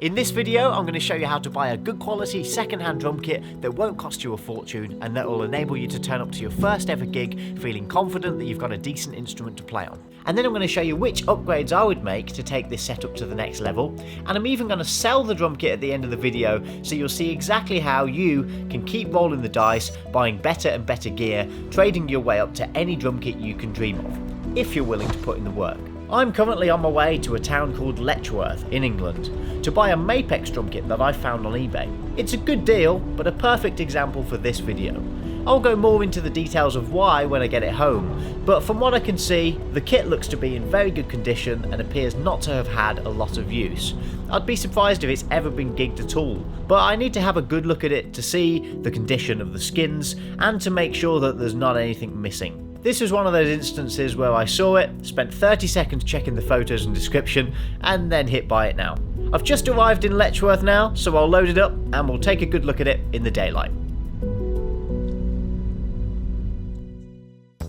In this video, I'm going to show you how to buy a good quality second-hand drum kit that won't cost you a fortune and that will enable you to turn up to your first ever gig feeling confident that you've got a decent instrument to play on. And then I'm going to show you which upgrades I would make to take this setup to the next level, and I'm even going to sell the drum kit at the end of the video so you'll see exactly how you can keep rolling the dice, buying better and better gear, trading your way up to any drum kit you can dream of, if you're willing to put in the work. I'm currently on my way to a town called Letchworth in England to buy a Mapex drum kit that I found on eBay. It's a good deal, but a perfect example for this video. I'll go more into the details of why when I get it home, but from what I can see, the kit looks to be in very good condition and appears not to have had a lot of use. I'd be surprised if it's ever been gigged at all, but I need to have a good look at it to see the condition of the skins and to make sure that there's not anything missing. This was one of those instances where I saw it, spent 30 seconds checking the photos and description, and then hit buy it now. I've just arrived in Letchworth now, so I'll load it up and we'll take a good look at it in the daylight.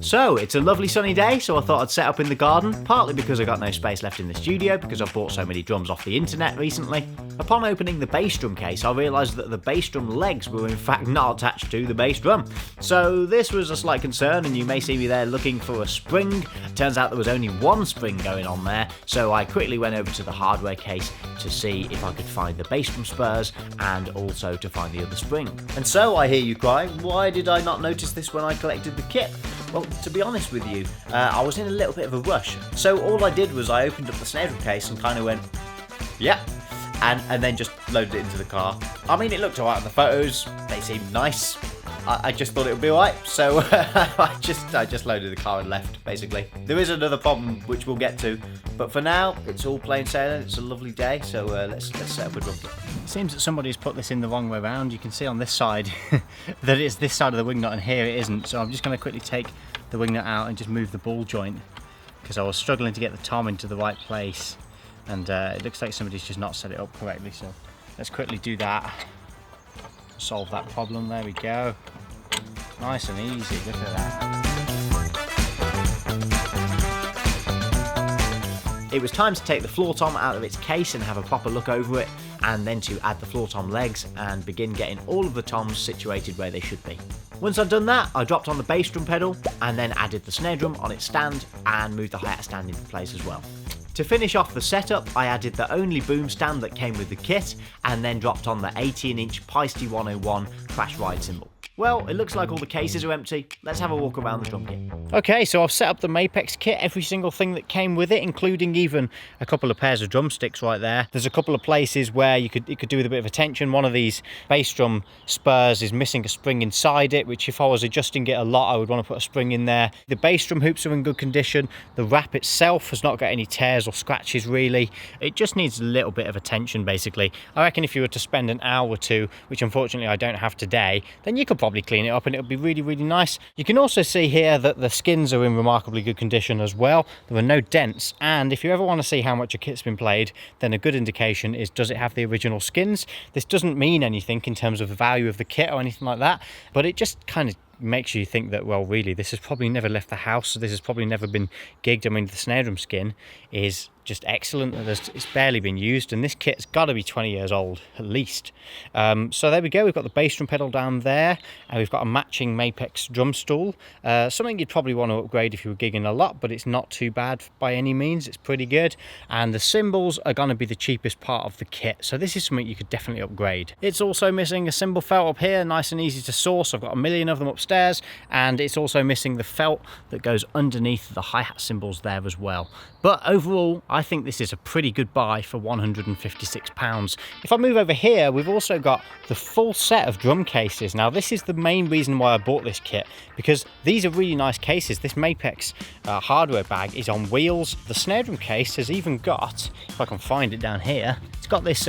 So, it's a lovely sunny day, so I thought I'd set up in the garden, partly because I got no space left in the studio because I've bought so many drums off the internet recently. Upon opening the bass drum case, I realised that the bass drum legs were in fact not attached to the bass drum. So this was a slight concern, and you may see me there looking for a spring. Turns out there was only one spring going on there, so I quickly went over to the hardware case to see if I could find the bass drum spurs and also to find the other spring. And so I hear you cry, why did I not notice this when I collected the kit? Well, to be honest with you, I was in a little bit of a rush. So all I did was I opened up the snare drum case and kind of went, yeah, and then just loaded it into the car. I mean, it looked alright on the photos, they seemed nice. I just thought it would be alright, so I just loaded the car and left, basically. There is another problem, which we'll get to, but for now, it's all plain sailing, it's a lovely day, so let's set up a drum kit. It seems that somebody's put this in the wrong way around. You can see on this side that it's this side of the wing nut and here it isn't, so I'm just going to quickly take the wing nut out and just move the ball joint, because I was struggling to get the tom into the right place, and it looks like somebody's just not set it up correctly, so let's quickly do that. Solve that problem. There we go. Nice and easy. Look at that. It was time to take the floor tom out of its case and have a proper look over it, and then to add the floor tom legs and begin getting all of the toms situated where they should be. Once I'd done that, I dropped on the bass drum pedal and then added the snare drum on its stand and moved the hi-hat stand into place as well. To finish off the setup, I added the only boom stand that came with the kit and then dropped on the 18-inch Peisty 101 crash ride cymbal. Well, it looks like all the cases are empty. Let's have a walk around the drum kit. Okay, so I've set up the Mapex kit, every single thing that came with it, including even a couple of pairs of drumsticks right there. There's a couple of places where you could do with a bit of attention. One of these bass drum spurs is missing a spring inside it, which if I was adjusting it a lot, I would want to put a spring in there. The bass drum hoops are in good condition. The wrap itself has not got any tears or scratches really. It just needs a little bit of attention basically. I reckon if you were to spend an hour or two, which unfortunately I don't have today, then you could probably clean it up and it would be really, really nice. You can also see here that the skins are in remarkably good condition as well. There are no dents, and if you ever want to see how much a kit's been played, then a good indication is, does it have the original skins? This doesn't mean anything in terms of the value of the kit or anything like that, but it just kind of makes you think that, well, really, this has probably never left the house, so this has probably never been gigged. I mean, the snare drum skin is just excellent. It's barely been used, and this kit's got to be 20 years old at least. So there we go. We've got the bass drum pedal down there, and we've got a matching Mapex drum stool. Something you'd probably want to upgrade if you were gigging a lot, but it's not too bad by any means. It's pretty good, and the cymbals are going to be the cheapest part of the kit, so this is something you could definitely upgrade. It's also missing a cymbal felt up here, nice and easy to source. I've got a million of them upstairs, and it's also missing the felt that goes underneath the hi-hat cymbals there as well. But overall, I think this is a pretty good buy for £156. If I move over here, we've also got the full set of drum cases. Now, this is the main reason why I bought this kit, because these are really nice cases. This Mapex hardware bag is on wheels. The snare drum case has even got, if I can find it down here, it's got this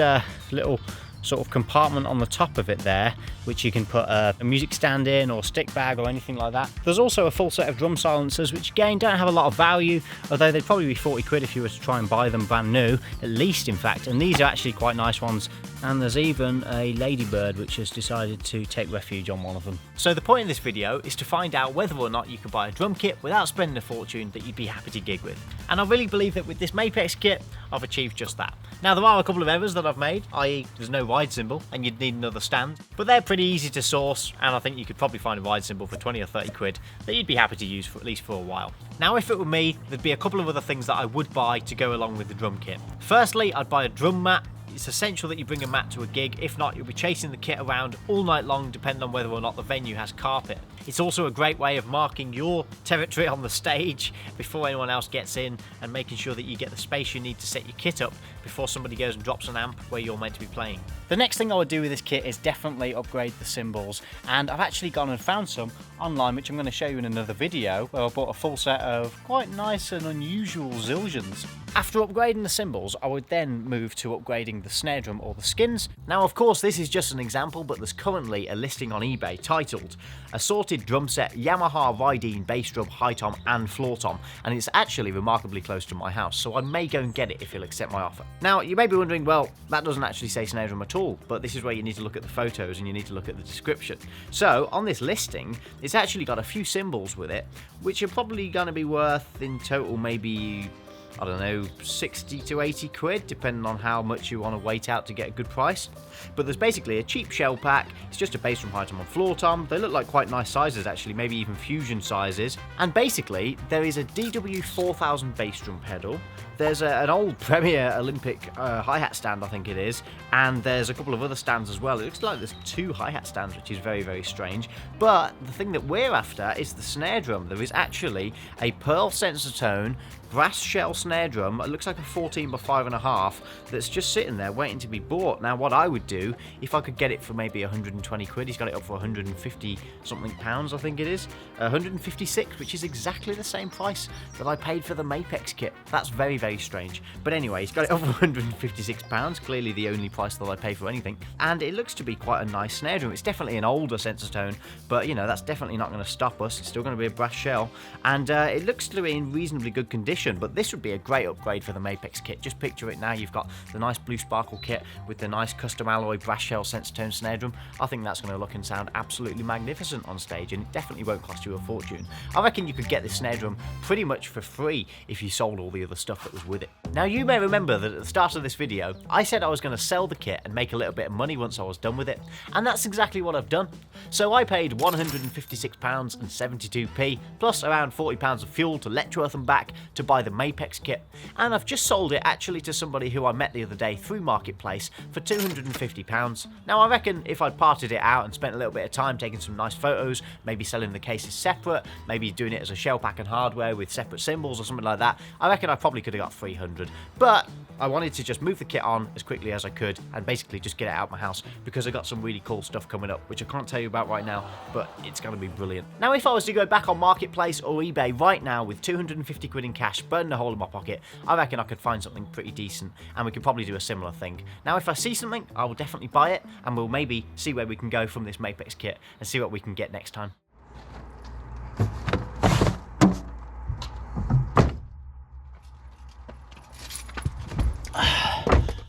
little sort of compartment on the top of it there, which you can put a music stand in or stick bag or anything like that. There's also a full set of drum silencers, which again don't have a lot of value, although they'd probably be 40 quid if you were to try and buy them brand new, at least in fact, and these are actually quite nice ones. And there's even a ladybird which has decided to take refuge on one of them. So the point of this video is to find out whether or not you can buy a drum kit without spending a fortune that you'd be happy to gig with. And I really believe that with this Mapex kit, I've achieved just that. Now there are a couple of errors that I've made, i.e. there's no ride cymbal and you'd need another stand, but they're pretty easy to source and I think you could probably find a ride cymbal for 20 or 30 quid that you'd be happy to use for at least for a while. Now if it were me, there'd be a couple of other things that I would buy to go along with the drum kit. Firstly, I'd buy a drum mat. It's essential that you bring a mat to a gig, if not you'll be chasing the kit around all night long depending on whether or not the venue has carpet. It's also a great way of marking your territory on the stage before anyone else gets in and making sure that you get the space you need to set your kit up before somebody goes and drops an amp where you're meant to be playing. The next thing I would do with this kit is definitely upgrade the cymbals, and I've actually gone and found some online which I'm going to show you in another video where I bought a full set of quite nice and unusual Zildjians. After upgrading the cymbals, I would then move to upgrading the snare drum or the skins. Now of course this is just an example, but there's currently a listing on eBay titled Assorted Drum Set Yamaha Rydeen Bass Drum, High Tom and Floor Tom, and it's actually remarkably close to my house, so I may go and get it if he'll accept my offer. Now you may be wondering, well, that doesn't actually say snare drum at all, but this is where you need to look at the photos and you need to look at the description. So on this listing, it's actually got a few cymbals with it, which are probably going to be worth in total maybe, I don't know, 60 to 80 quid, depending on how much you want to wait out to get a good price. But there's basically a cheap shell pack. It's just a bass drum, high tom and floor tom. They look like quite nice sizes actually, maybe even fusion sizes. And basically, there is a DW4000 bass drum pedal. There's an old Premier Olympic hi-hat stand, I think it is, and there's a couple of other stands as well. It looks like there's 2 hi-hat stands, which is very, very strange. But the thing that we're after is the snare drum. There is actually a Pearl Sensitone brass shell snare drum. It looks like a 14 by 5.5 that's just sitting there waiting to be bought. Now what I would do, if I could get it for maybe 120 quid, he's got it up for 150 something pounds, I think it is, 156, which is exactly the same price that I paid for the Mapex kit. That's very, very strange. But anyway, he's got it up for 156 pounds, clearly the only price that I pay for anything, and it looks to be quite a nice snare drum. It's definitely an older Sensitone, but you know, that's definitely not going to stop us. It's still going to be a brass shell, and it looks to be in reasonably good condition. But this would be a great upgrade for the Mapex kit. Just picture it now, you've got the nice blue sparkle kit with the nice custom alloy brass shell Sensitone snare drum. I think that's going to look and sound absolutely magnificent on stage, and it definitely won't cost you a fortune. I reckon you could get this snare drum pretty much for free if you sold all the other stuff that was with it. Now you may remember that at the start of this video I said I was going to sell the kit and make a little bit of money once I was done with it, and that's exactly what I've done. So I paid £156.72 plus around £40 of fuel to Letchworth and back to buy the Mapex kit, and I've just sold it actually to somebody who I met the other day through Marketplace for £250. Now I reckon if I'd parted it out and spent a little bit of time taking some nice photos, maybe selling the cases separate, maybe doing it as a shell pack and hardware with separate cymbals or something like that, I reckon I probably could have got 300. But I wanted to just move the kit on as quickly as I could and basically just get it out of my house because I got some really cool stuff coming up, which I can't tell you about right now, but it's going to be brilliant. Now if I was to go back on Marketplace or eBay right now with 250 quid in cash, burning a hole in my pocket, I reckon I could find something pretty decent, and we could probably do a similar thing. Now if I see something, I will definitely buy it, and we'll maybe see where we can go from this Mapex kit and see what we can get next time.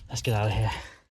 Let's get out of here.